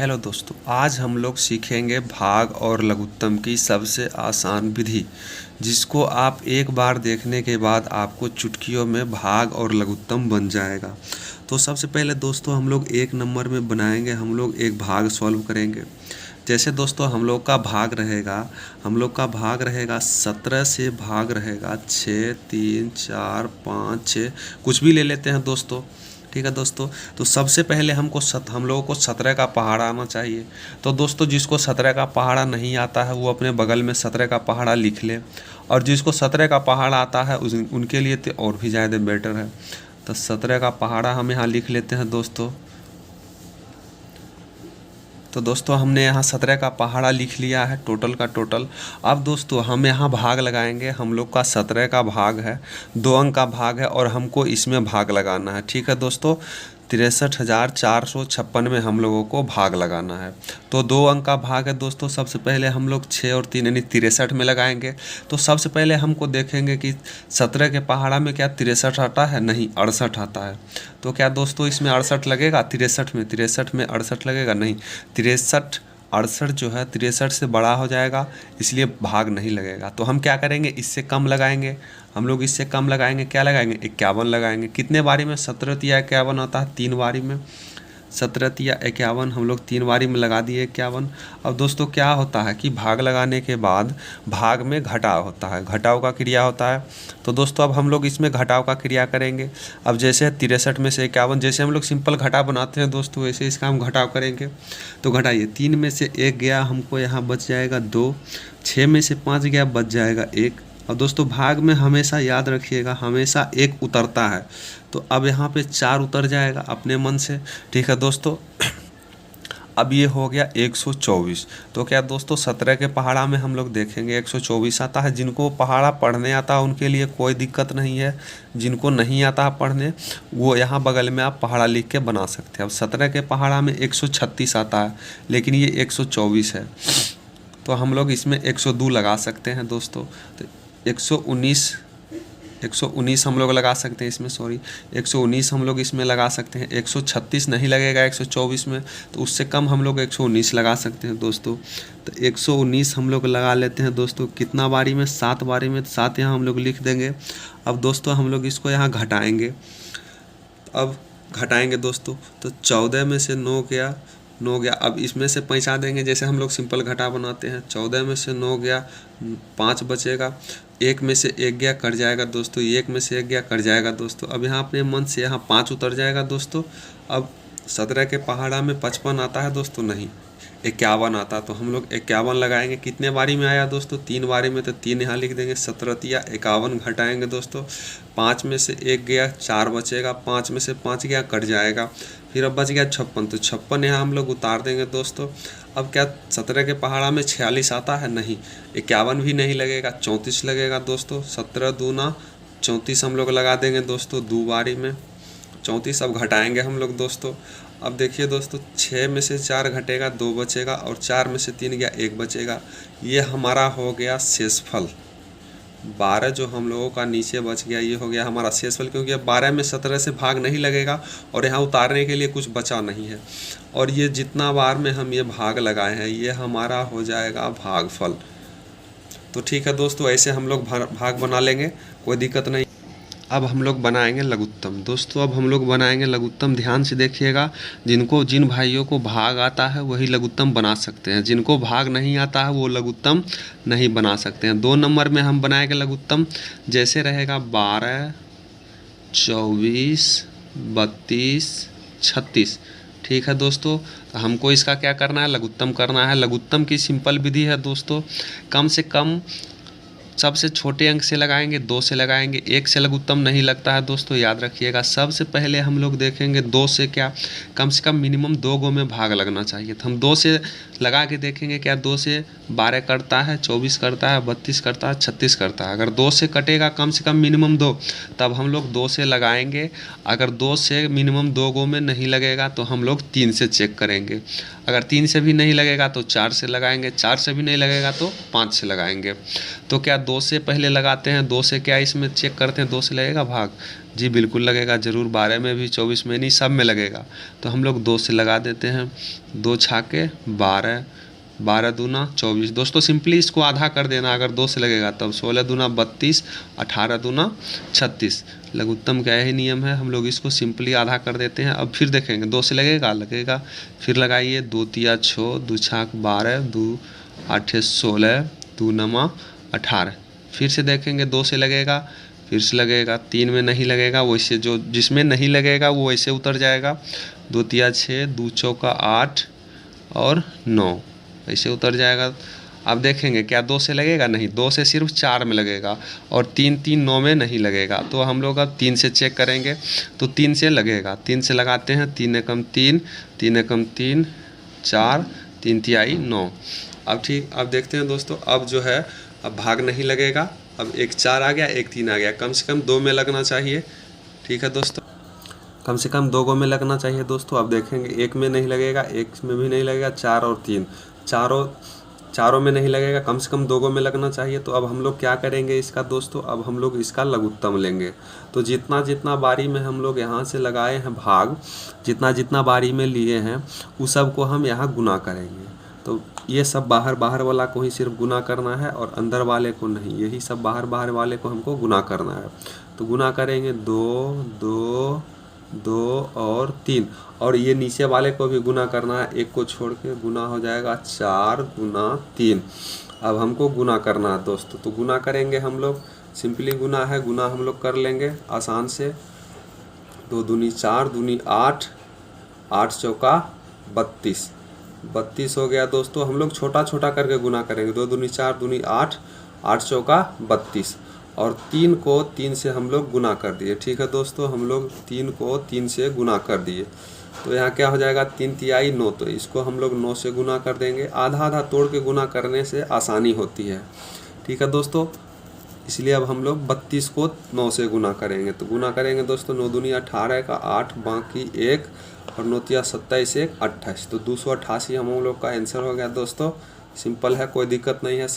Hello दोस्तों, आज हम लोग सीखेंगे भाग और लघुत्तम की सबसे आसान विधि, जिसको आप एक बार देखने के बाद आपको चुटकियों में भाग और लघुत्तम बन जाएगा। तो सबसे पहले दोस्तों हम लोग एक नंबर में बनाएंगे, हम लोग एक भाग सॉल्व करेंगे। जैसे दोस्तों हम लोग का भाग रहेगा 17 से भाग रहेगा 6, 3, 4, 5, 6, कुछ भी ले लेते हैं दोस्तों। ठीक है दोस्तों, तो सबसे पहले हम लोगों को 17 का पहाड़ा आना चाहिए। तो दोस्तों जिसको 17 का पहाड़ा नहीं आता है वो अपने बगल में 17 का पहाड़ा लिख ले, और जिसको 17 का पहाड़ा आता है उनके लिए तो और भी ज़्यादा बेटर है। तो 17 का पहाड़ा हम यहाँ लिख लेते हैं दोस्तों। तो दोस्तों हमने यहाँ 17 का पहाड़ा लिख लिया है, टोटल का टोटल। अब दोस्तों हम यहाँ भाग लगाएंगे। हम लोग का 17 का भाग है, 2 अंक का भाग है और हमको इसमें भाग लगाना है। ठीक है दोस्तों, 63,456 में हम लोगों को भाग लगाना है। तो 2 अंक का भाग है दोस्तों। सबसे पहले हम लोग 6 और 3 यानी 63 में लगाएंगे। तो सबसे पहले हमको देखेंगे कि 17 के पहाड़ा में क्या 63 आता है? नहीं, 68 आता है। तो क्या दोस्तों इसमें 68 लगेगा? 63 में 68 लगेगा? नहीं, 68 जो है 63 से बड़ा हो जाएगा, इसलिए भाग नहीं लगेगा। तो हम क्या करेंगे, इससे कम लगाएंगे। हम लोग इससे कम लगाएंगे, क्या लगाएंगे? 51 लगाएंगे। कितने बारी में? 17 तिया 51 आता है, 3 बारी में। 17 तिया 51 हम लोग 3 बारी में लगा दिए 51। अब दोस्तों क्या होता है कि भाग लगाने के बाद भाग में घटाव होता है, घटाव का क्रिया होता है। तो दोस्तों अब हम लोग इसमें घटाव का क्रिया करेंगे। अब जैसे 63 में से 51, जैसे हम लोग सिंपल घटाव बनाते हैं दोस्तों, वैसे इसका हम घटाव करेंगे। तो घटाइए, 3 में से 1 गया, हमको यहाँ बच जाएगा 2। 6 में से 5 गया, बच जाएगा 1। और दोस्तों भाग में हमेशा याद रखिएगा, हमेशा 1 उतरता है। तो अब यहाँ पे 4 उतर जाएगा अपने मन से। ठीक है दोस्तों, अब ये हो गया 124। तो क्या दोस्तों 17 के पहाड़ा में हम लोग देखेंगे 124 आता है। जिनको पहाड़ा पढ़ने आता है उनके लिए कोई दिक्कत नहीं है, जिनको नहीं आता है पढ़ने वो यहाँ बगल में आप पहाड़ा लिख के बना सकते हैं। अब 17 के पहाड़ा में 136 आता है, लेकिन ये 124 है, तो हम लोग इसमें 102 लगा सकते हैं दोस्तों। तो 119 हम लोग लगा सकते हैं इसमें, 119 हम लोग इसमें लगा सकते हैं। 136 नहीं लगेगा 124 में, तो उससे कम हम लोग 119 लगा सकते हैं दोस्तों। तो 119 हम लोग लगा लेते हैं दोस्तों। कितना बारी में? 7 बारी में। 7 यहाँ हम लोग लिख देंगे। अब दोस्तों हम लोग इसको यहाँ घटाएंगे। अब घटाएंगे दोस्तों, तो 14 में से 9 गया, 9 गया। अब इसमें से पैंचा देंगे, जैसे हम लोग सिंपल घटा बनाते हैं। 14 में से 9 गया, 5 बचेगा। 1 में से 1 गया, कट जाएगा दोस्तों। 1 में से 1 गया, कट जाएगा दोस्तों। अब यहाँ अपने मन से यहाँ 5 उतर जाएगा दोस्तों। अब 17 के पहाड़ा में 55 आता है दोस्तों? नहीं, 51 आता। तो हम लोग 51 लगाएंगे। कितने बारी में आया दोस्तों? 3 बारी में। तो 3 यहाँ लिख देंगे। 17 तिया 51 घटाएंगे दोस्तों। 5 में से 1 गया, 4 बचेगा। 5 में से 5 गया, कट जाएगा। फिर अब बच गया 56। तो 56 यहाँ हम लोग उतार देंगे दोस्तों। अब क्या 17 के पहाड़ा में 46 आता है? नहीं, 51 भी नहीं लगेगा, 34 लगेगा दोस्तों। 17 दूना 34 हम लोग लगा देंगे दोस्तों 2 बारी में। 34 अब घटाएंगे हम लोग दोस्तों। अब देखिए दोस्तों, 6 में से 4 घटेगा, 2 बचेगा, और 4 में से 3 गया, 1 बचेगा। ये हमारा हो गया शेषफल। 12 जो हम लोगों का नीचे बच गया, ये हो गया हमारा शेषफल, क्योंकि अब 12 में 17 से भाग नहीं लगेगा और यहाँ उतारने के लिए कुछ बचा नहीं है। और ये जितना बार में हम ये भाग लगाए हैं, ये हमारा हो जाएगा भागफल। तो ठीक है दोस्तों, ऐसे हम लोग भाग बना लेंगे, कोई दिक्कत नहीं। अब हम लोग बनाएंगे लघुत्तम दोस्तों। अब हम लोग बनाएंगे लघुत्तम, ध्यान से देखिएगा। जिन भाइयों को भाग आता है वही लघुत्तम बना सकते हैं, जिनको भाग नहीं आता है वो लघुत्तम नहीं बना सकते हैं। 2 नंबर में हम बनाएंगे लघुत्तम, जैसे रहेगा 12, 24, 32, 36। ठीक है दोस्तों, तो हमको इसका क्या करना है? लघुत्तम करना है। लघुत्तम की सिंपल विधि है दोस्तों, कम से कम सबसे छोटे अंक से लगाएंगे, 2 से लगाएंगे, 1 से लघुत्तम नहीं लगता है दोस्तों, याद रखिएगा। सबसे पहले हम लोग देखेंगे 2 से क्या, कम से कम मिनिमम 2 गो में भाग लगना चाहिए। तो हम 2 से लगा के देखेंगे, क्या 2 से 12 करता है, 24 करता है, 32 करता है, 36 करता है। अगर 2 से कटेगा कम से कम मिनिमम 2, तब हम लोग 2 से लगाएंगे। अगर 2 से मिनिमम 2 गो में नहीं लगेगा तो हम लोग 3 से चेक करेंगे। अगर 3 से भी नहीं लगेगा तो 4 से लगाएंगे, 4 से भी नहीं लगेगा तो 5 से लगाएंगे। तो क्या 2 से पहले लगाते हैं? 2 से क्या इसमें चेक करते हैं 2 से लगेगा भाग? जी बिल्कुल लगेगा, ज़रूर। 12 में भी, 24 में नहीं, सब में लगेगा। तो हम लोग 2 से लगा देते हैं। 2 छाके 12, 12 दूना 24। दोस्तों सिंपली इसको आधा कर देना, अगर 2 से लगेगा तब। 16 दूना 32, 18 दूना 36। लघुत्तम का यही नियम है, हम लोग इसको सिंपली आधा कर देते हैं। अब फिर देखेंगे 2 से लगेगा, फिर लगाइए। 2 तिया 6, 2 छाक 12, 2 आठे 16, 2 नमा 18। फिर से देखेंगे 2 से लगेगा, फिर से लगेगा। 3 में नहीं लगेगा, वैसे जो जिसमें नहीं लगेगा वो वैसे उतर जाएगा। 2 तिया 6, 2 चौका 8 और 9, ऐसे उतर जाएगा। अब देखेंगे क्या 2 से लगेगा? नहीं, 2 से सिर्फ 4 में लगेगा, और 3 3 9 में नहीं लगेगा। तो हम लोग अब 3 से चेक करेंगे, तो 3 से लगेगा। 3 से लगाते हैं। 3 एकम 3, 3 एकम 3, 4, 3 तिहाई 9। अब ठीक, अब देखते हैं दोस्तों, अब जो है अब भाग नहीं लगेगा। अब एक 4 आ गया, एक 3 आ गया, कम से कम 2 में लगना चाहिए। ठीक है दोस्तों, कम से कम 2 में लगना चाहिए दोस्तों। अब देखेंगे 1 में नहीं लगेगा, 1 में भी नहीं लगेगा, 4 और 3, चारों में नहीं लगेगा, कम से कम 2 में लगना चाहिए। तो अब हम लोग क्या करेंगे इसका दोस्तों, अब हम लोग इसका लघुत्तम लेंगे। तो जितना जितना बारी में हम लोग यहाँ से लगाए हैं भाग, जितना जितना बारी में लिए हैं उस सब को हम यहाँ गुना करेंगे। तो ये सब बाहर बाहर वाला को ही सिर्फ गुना करना है और अंदर वाले को नहीं, यही सब बाहर बाहर वाले को हमको गुना करना है। तो गुना करेंगे 2 2 2 और 3, और ये नीचे वाले को भी गुना करना है, एक को छोड़ के गुना हो जाएगा 4 गुना 3। अब हमको गुना करना है दोस्तों, तो गुना करेंगे हम लोग, सिंपली गुना है, गुना हम लोग कर लेंगे आसान से। 2 दूनी 4, दूनी 8, 8 चौका 32, 32 हो गया दोस्तों। हम लोग छोटा छोटा करके गुना करेंगे। 2 दूनी 4, दूनी 8, 8 चौका 32, और 3 को 3 से हम लोग गुना कर दिए। ठीक है दोस्तों, हम लोग 3 को 3 से गुना कर दिए। तो यहाँ क्या हो जाएगा? 3 तिहाई 9, तो इसको हम लोग 9 से गुना कर देंगे। आधा आधा तोड़ के गुना करने से आसानी होती है। ठीक है दोस्तों, इसलिए अब हम लोग 32 को 9 से गुना करेंगे। तो गुना करेंगे दोस्तों, 9 दूनी 18 का 8, बाकी 1, और 9 तिया 27, 1 28। तो 288 हम लोग का आंसर हो गया दोस्तों। सिंपल है, कोई दिक्कत नहीं है।